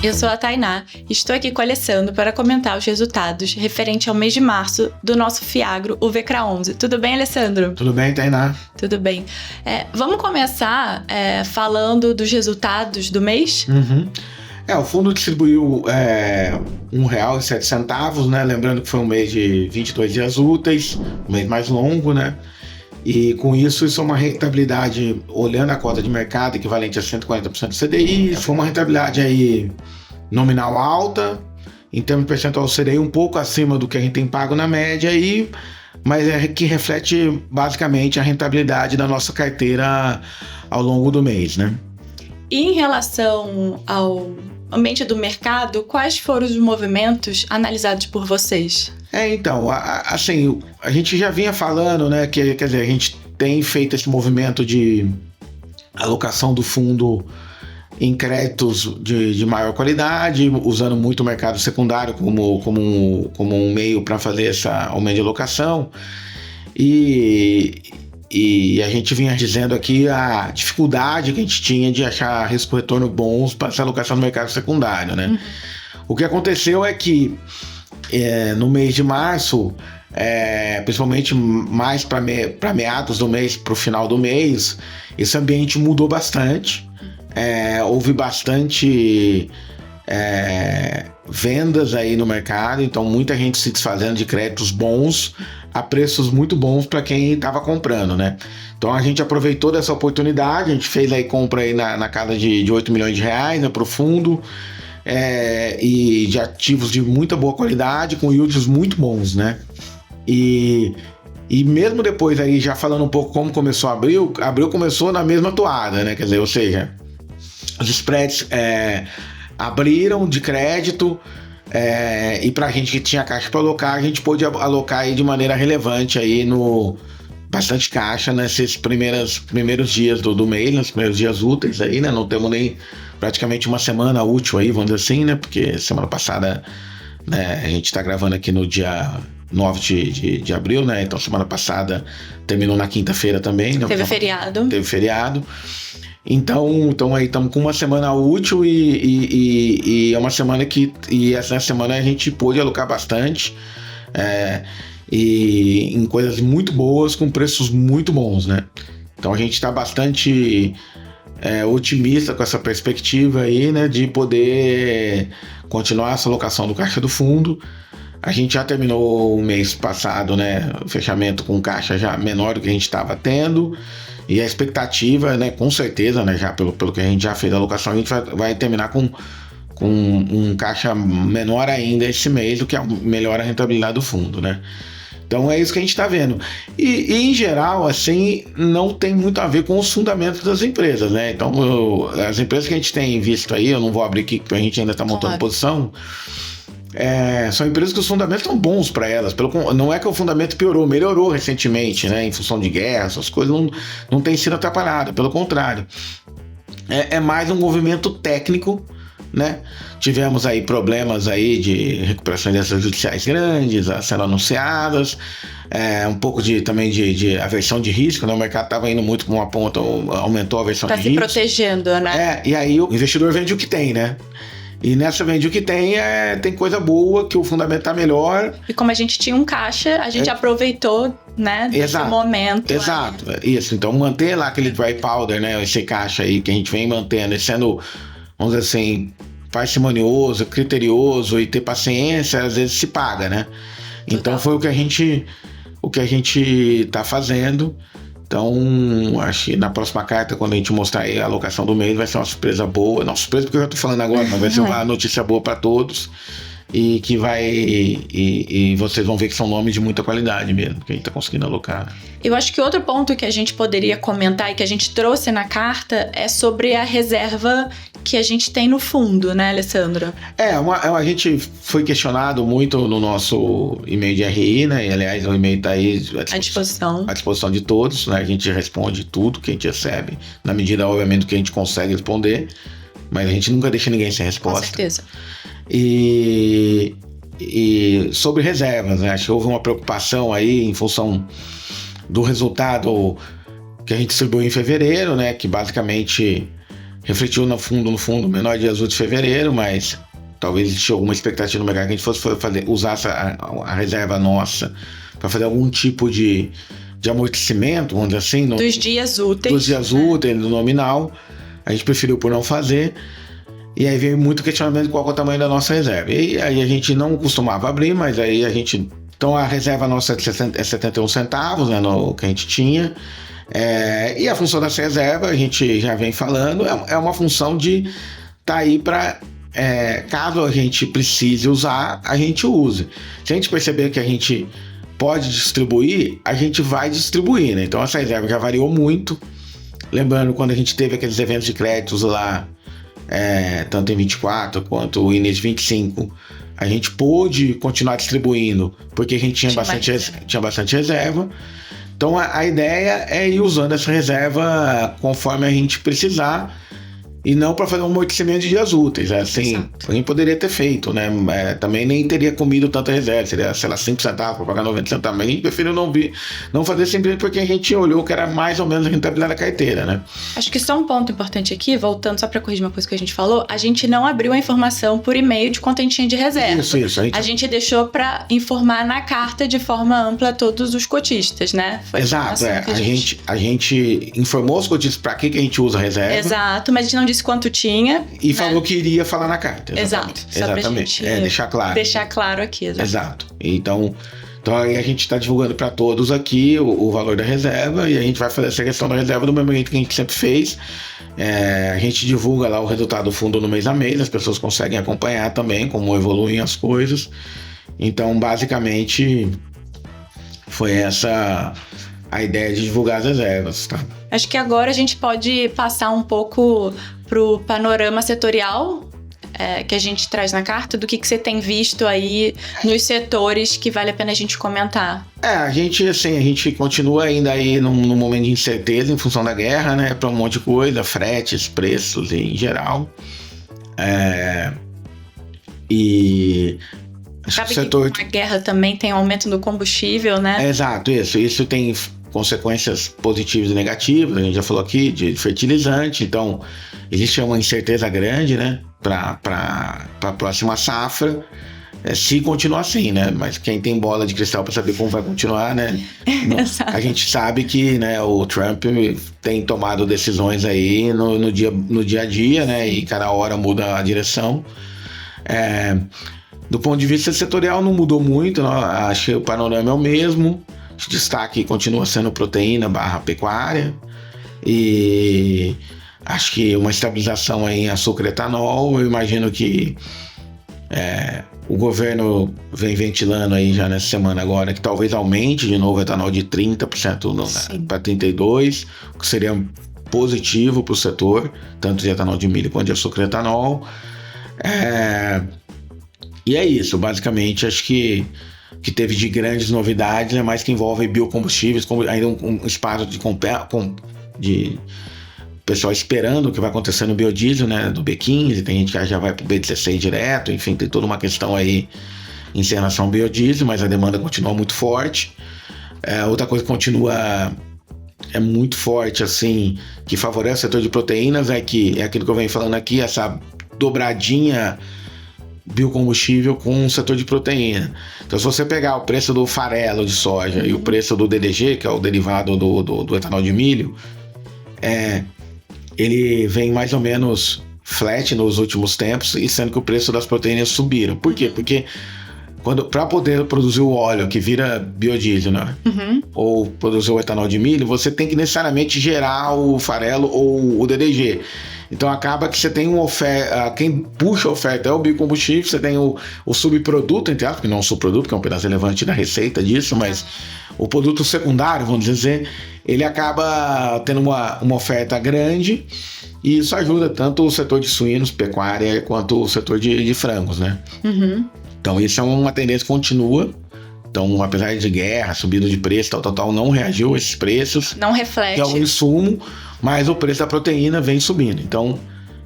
Eu sou a Tainá e estou aqui com o Alessandro para comentar os resultados referente ao mês de março do nosso Fiagro, o Vecra 11. Tudo bem, Alessandro? Tudo bem, Tainá? Tudo bem. Vamos começar falando dos resultados do mês? Uhum. O fundo distribuiu R$1,07, né? Lembrando que foi um mês de 22 dias úteis, um mês mais longo, né? E com isso é uma rentabilidade, olhando a cota de mercado, equivalente a 140% do CDI. Foi uma rentabilidade aí nominal alta, em termos de percentual CDI um pouco acima do que a gente tem pago na média, mas que reflete basicamente a rentabilidade da nossa carteira ao longo do mês, né? E em relação ao ambiente do mercado, quais foram os movimentos analisados por vocês? Então, assim, a gente já vinha falando, né, quer dizer, a gente tem feito esse movimento de alocação do fundo em créditos de maior qualidade, usando muito o mercado secundário como um meio para fazer essa aumento de alocação. E a gente vinha dizendo aqui a dificuldade que a gente tinha de achar risco-retorno bons para essa alocação no mercado secundário, né? Uhum. O que aconteceu é que no mês de março, principalmente mais para meados do mês, para o final do mês, esse ambiente mudou bastante. Houve bastante vendas aí no mercado, então muita gente se desfazendo de créditos bons a preços muito bons para quem estava comprando, né? Então a gente aproveitou dessa oportunidade, a gente fez aí compra aí na casa de 8 milhões de reais, né, para o fundo, e de ativos de muita boa qualidade, com yields muito bons, né? E mesmo depois aí, já falando um pouco como começou abril começou na mesma toada, né? Quer dizer, ou seja, os spreads abriram de crédito, e pra gente que tinha caixa para alocar, a gente pôde alocar aí de maneira relevante aí bastante caixa nesses primeiros dias do mês, nos primeiros dias úteis aí, né? Não temos nem praticamente uma semana útil aí, vamos dizer assim, né? Porque semana passada, né, a gente tá gravando aqui no dia 9 de abril, né? Então semana passada terminou na quinta-feira também, né? Teve feriado. Então aí estamos com uma semana útil e é uma semana e essa semana a gente pôde alocar bastante e em coisas muito boas com preços muito bons, né? Então a gente está bastante otimista com essa perspectiva aí, né, de poder continuar essa alocação do caixa do fundo. A gente já terminou o mês passado, né, o fechamento com caixa já menor do que a gente estava tendo. E a expectativa, né, com certeza, né, já pelo que a gente já fez a alocação, a gente vai terminar com um caixa menor ainda esse mês, o que melhora a rentabilidade do fundo, né? Então é isso que a gente está vendo. E em geral, assim, não tem muito a ver com os fundamentos das empresas, né? Então as empresas que a gente tem visto aí, eu não vou abrir aqui porque a gente ainda está montando posição, são empresas que os fundamentos estão bons para elas. Não é que o fundamento melhorou recentemente, né? Em função de guerra, essas coisas não tem sido atrapalhado, pelo contrário. É mais um movimento técnico, né? Tivemos aí problemas aí de recuperações dessas judiciais grandes sendo anunciadas, um pouco também de aversão de risco, né? O mercado estava indo muito com uma ponta, aumentou a aversão de risco. Está se protegendo, né? E aí o investidor vende o que tem, né? E nessa vende o que tem, tem coisa boa, que o fundamento tá melhor. E como a gente tinha um caixa, a gente aproveitou, né, desse momento. Exato, isso. Então manter lá aquele dry powder, né, esse caixa aí que a gente vem mantendo, sendo, vamos dizer assim, parcimonioso, criterioso e ter paciência, às vezes se paga, né? Então foi o que a gente tá fazendo. Então, acho que na próxima carta, quando a gente mostrar aí a alocação do mês, vai ser uma surpresa boa. Não surpresa porque eu já tô falando agora, mas vai ser uma notícia boa para todos. E que e vocês vão ver que são nomes de muita qualidade mesmo, que a gente tá conseguindo alocar. Eu acho que outro ponto que a gente poderia comentar e que a gente trouxe na carta é sobre a reserva que a gente tem no fundo, né, Alessandro? A gente foi questionado muito no nosso e-mail de RI, né? E, aliás, o e-mail tá aí à disposição de todos, né? A gente responde tudo que a gente recebe, na medida, obviamente, do que a gente consegue responder, mas a gente nunca deixa ninguém sem resposta. Com certeza. E sobre reservas, né? Acho que houve uma preocupação aí em função do resultado que a gente distribuiu em fevereiro, né? Que basicamente refletiu no fundo, menor de azul de fevereiro, mas talvez existia alguma expectativa no mercado que a gente fosse usar a reserva nossa para fazer algum tipo de amortecimento, vamos dizer assim. Dos dias úteis. Dos dias úteis, do nominal. A gente preferiu por não fazer. E aí veio muito questionamento de qual é o tamanho da nossa reserva. E aí a gente não costumava abrir, mas aí a gente... Então a reserva nossa é 71 centavos, né, no que a gente tinha. E a função dessa reserva, a gente já vem falando, é uma função de estar aí para... caso a gente precise usar, a gente use. Se a gente perceber que a gente pode distribuir, a gente vai distribuir, né? Então essa reserva já variou muito. Lembrando, quando a gente teve aqueles eventos de créditos lá, tanto em 24 quanto o início de 25, a gente pôde continuar distribuindo, porque a gente tinha bastante reserva. Então a ideia é ir usando essa reserva conforme a gente precisar, e não para fazer um amortecimento de dias úteis. Assim, a gente poderia ter feito, né? Também nem teria comido tanta reserva, seria, sei lá, 5 centavos para pagar 90 centavos, mas a gente preferiu não fazer simplesmente porque a gente olhou que era mais ou menos a rentabilidade da carteira, né? Acho que só um ponto importante aqui, voltando só para corrigir uma coisa que a gente falou, a gente não abriu a informação por e-mail de quanto a gente tinha de reserva. Isso. A gente deixou para informar na carta de forma ampla todos os cotistas, né? Exato, a gente informou os cotistas para que a gente usa a reserva. Exato, mas a gente não disse quanto tinha. E falou que iria falar na carta. Exatamente. Exatamente. Deixar claro. Deixar claro aqui. Exato. Então aí a gente está divulgando para todos aqui o valor da reserva, e a gente vai fazer essa questão da reserva do mesmo jeito que a gente sempre fez. A gente divulga lá o resultado do fundo no mês a mês, as pessoas conseguem acompanhar também como evoluem as coisas. Então, basicamente, foi essa a ideia de divulgar as reservas, tá? Acho que agora a gente pode passar um pouco pro panorama setorial que a gente traz na carta, do que você tem visto aí nos setores que vale a pena a gente comentar. A gente continua ainda aí num momento de incerteza em função da guerra, né? Para um monte de coisa, fretes, preços em geral. E sabe que com a guerra também tem aumento do combustível, né? Exato, isso tem consequências positivas e negativas, a gente já falou aqui, de fertilizante. Então existe uma incerteza grande, né, para a próxima safra, se continuar assim, né? Mas quem tem bola de cristal para saber como vai continuar, né? A gente sabe que, né, o Trump tem tomado decisões aí no dia a dia, né, e cada hora muda a direção. Do ponto de vista setorial não mudou muito, né? Acho que o panorama é o mesmo. O destaque continua sendo proteína / pecuária, e acho que uma estabilização em açúcar e etanol. Eu imagino que o governo vem ventilando aí já nessa semana agora que talvez aumente de novo o etanol de 30% para 32%, o que seria positivo para o setor, tanto de etanol de milho quanto de açúcar e etanol. E é isso, basicamente. Acho que teve de grandes novidades, mais que envolve biocombustíveis, ainda um espaço de pessoal esperando o que vai acontecer no biodiesel, né, do B15, tem gente que já vai para o B16 direto, enfim, tem toda uma questão aí em relação ao biodiesel, mas a demanda continua muito forte. Outra coisa que continua muito forte, assim, que favorece o setor de proteínas, é aquilo que eu venho falando aqui, essa dobradinha biocombustível com o setor de proteína. Então, se você pegar o preço do farelo de soja e o preço do DDG, que é o derivado do etanol de milho, ele vem mais ou menos flat nos últimos tempos, e sendo que o preço das proteínas subiram. Por quê? Porque para poder produzir o óleo que vira biodiesel, né? Ou produzir o etanol de milho, você tem que necessariamente gerar o farelo ou o DDG. Então acaba que você tem uma oferta, quem puxa a oferta é o biocombustível, você tem o subproduto, entre aspas, que não é um subproduto, que é um pedaço relevante da receita disso, mas o produto secundário, vamos dizer, ele acaba tendo uma oferta grande, e isso ajuda tanto o setor de suínos, pecuária, quanto o setor de frangos, né? Então isso é uma tendência que continua. Então, apesar de guerra, subida de preço, tal, não reagiu a esses preços. Não reflete. Que é um insumo, mas o preço da proteína vem subindo. Então,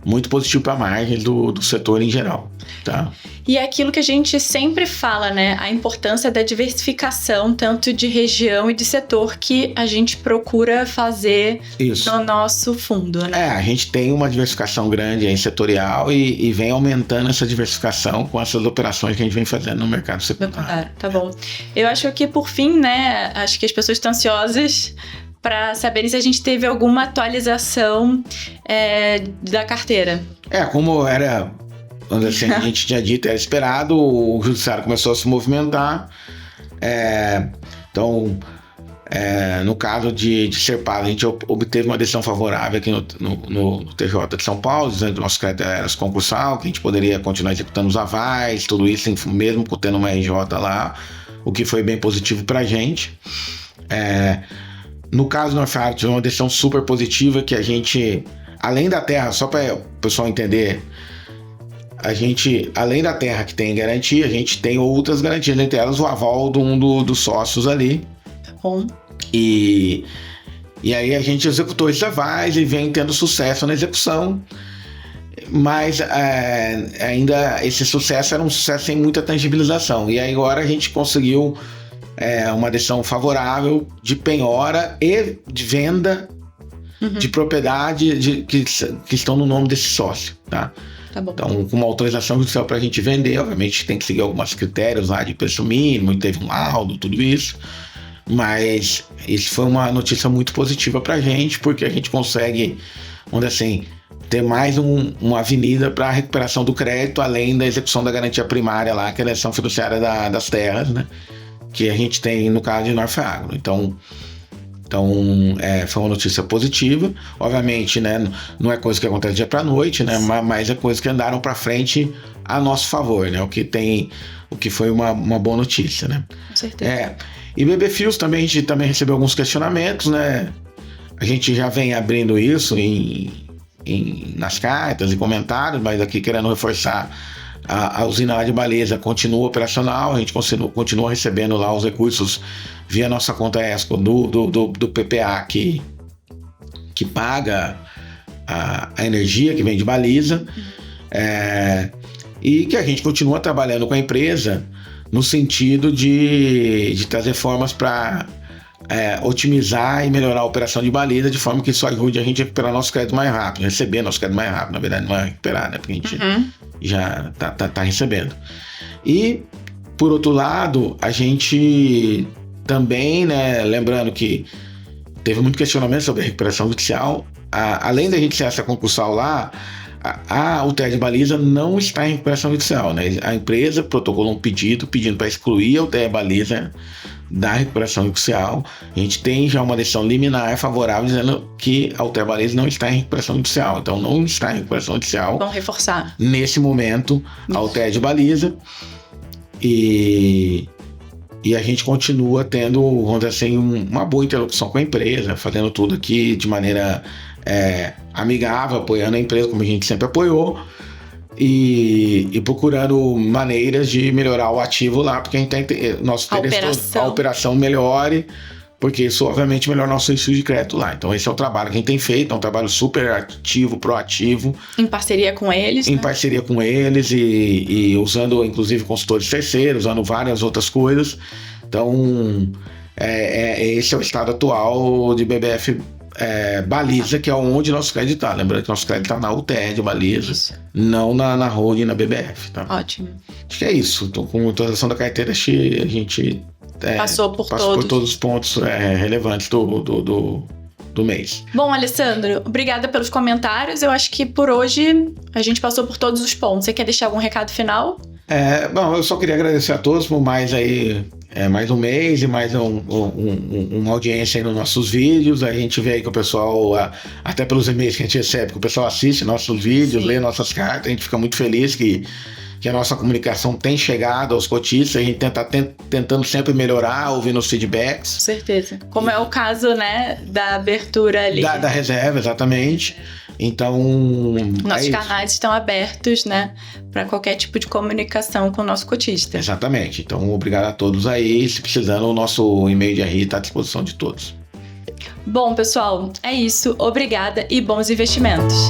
muito positivo para a margem do setor em geral, tá? E é aquilo que a gente sempre fala, né? A importância da diversificação, tanto de região e de setor, que a gente procura fazer no nosso fundo, né? A gente tem uma diversificação grande aí setorial e vem aumentando essa diversificação com essas operações que a gente vem fazendo no mercado secundário. Tá bom. Eu acho que, por fim, né? Acho que as pessoas estão ansiosas para saberem se a gente teve alguma atualização da carteira. Como era... Assim, a gente tinha dito, era esperado, o judiciário começou a se movimentar. Então, no caso de Serpaz, a gente obteve uma decisão favorável aqui no TJ de São Paulo, dizendo que o nosso crédito era concursal, que a gente poderia continuar executando os avais, tudo isso, mesmo tendo uma RJ lá, o que foi bem positivo para a gente. No caso do Northart, tivemos uma decisão super positiva que a gente, além da terra, só para o pessoal entender, a gente, além da terra que tem garantia, a gente tem outras garantias, entre elas o aval de um dos sócios ali. Tá bom. E aí a gente executou esses avais e vem tendo sucesso na execução, mas ainda esse sucesso era um sucesso sem muita tangibilização. E aí agora a gente conseguiu uma decisão favorável de penhora e de venda de propriedade que estão no nome desse sócio, tá? Tá bom. Então, com uma autorização judicial para a gente vender, obviamente tem que seguir alguns critérios lá de preço mínimo, teve um laudo, tudo isso. Mas isso foi uma notícia muito positiva para a gente, porque a gente consegue, vamos dizer assim, ter mais uma avenida para a recuperação do crédito, além da execução da garantia primária lá, que é a eleição fiduciária das terras, né? Que a gente tem no caso de Norfagro. Então, foi uma notícia positiva. Obviamente, né, não é coisa que acontece dia para noite, né, mas é coisa que andaram para frente a nosso favor, né, o que foi uma boa notícia, né. Com certeza. E BB Fuels também, a gente também recebeu alguns questionamentos, né. A gente já vem abrindo isso nas cartas e comentários, mas aqui querendo reforçar, a usina lá de Baliza continua operacional, a gente continua recebendo lá os recursos via nossa conta ESCO do PPA que paga a energia que vem de Baliza, e que a gente continua trabalhando com a empresa no sentido de trazer formas para otimizar e melhorar a operação de Baliza de forma que isso ajude a gente a recuperar nosso crédito mais rápido, receber nosso crédito mais rápido, na verdade não é recuperar, né, porque a gente já tá recebendo. E, por outro lado, a gente também, né, lembrando que teve muito questionamento sobre a recuperação judicial, além da gente ser essa concursal lá, o TR de Baliza não está em recuperação judicial, né? A empresa protocolou um pedindo para excluir o TR Baliza da recuperação judicial. A gente tem já uma decisão liminar favorável dizendo que a UTR Baliza não está em recuperação judicial. Então não está em recuperação judicial. Vamos reforçar. Nesse momento, a UTR de Baliza. E a gente continua tendo, vamos dizer assim, uma boa interlocução com a empresa, fazendo tudo aqui de maneira amigável, apoiando a empresa como a gente sempre apoiou. E procurando maneiras de melhorar o ativo lá, porque a gente tem a operação melhore, porque isso obviamente melhora o nosso serviço de crédito lá. Então esse é o trabalho que a gente tem feito, é um trabalho super ativo, proativo. Em parceria com eles, Em parceria com eles e usando inclusive consultores terceiros, usando várias outras coisas. Então esse é o estado atual de BBF Baliza, que é onde nosso crédito está. Lembrando que nosso crédito está na UTR de Baliza, não na holding, na BBF. Tá? Ótimo. Acho que é isso. Então, com a atualização da carteira, acho que a gente passou por todos os pontos relevantes do mês. Bom, Alessandro, obrigada pelos comentários. Eu acho que por hoje a gente passou por todos os pontos. Você quer deixar algum recado final? Bom, eu só queria agradecer a todos por mais aí mais um mês e mais uma audiência aí nos nossos vídeos. A gente vê aí que o pessoal, até pelos e-mails que a gente recebe, que o pessoal assiste nossos vídeos, lê nossas cartas. A gente fica muito feliz que a nossa comunicação tem chegado aos cotistas. A gente tentando sempre melhorar, ouvindo os feedbacks. Com certeza. Como é o caso, né, da abertura ali. Da reserva, exatamente. Então, nossos canais estão abertos, né, para qualquer tipo de comunicação com o nosso cotista. Exatamente. Então, obrigado a todos aí. Se precisando, o nosso e-mail de RI está à disposição de todos. Bom, pessoal, é isso. Obrigada e bons investimentos.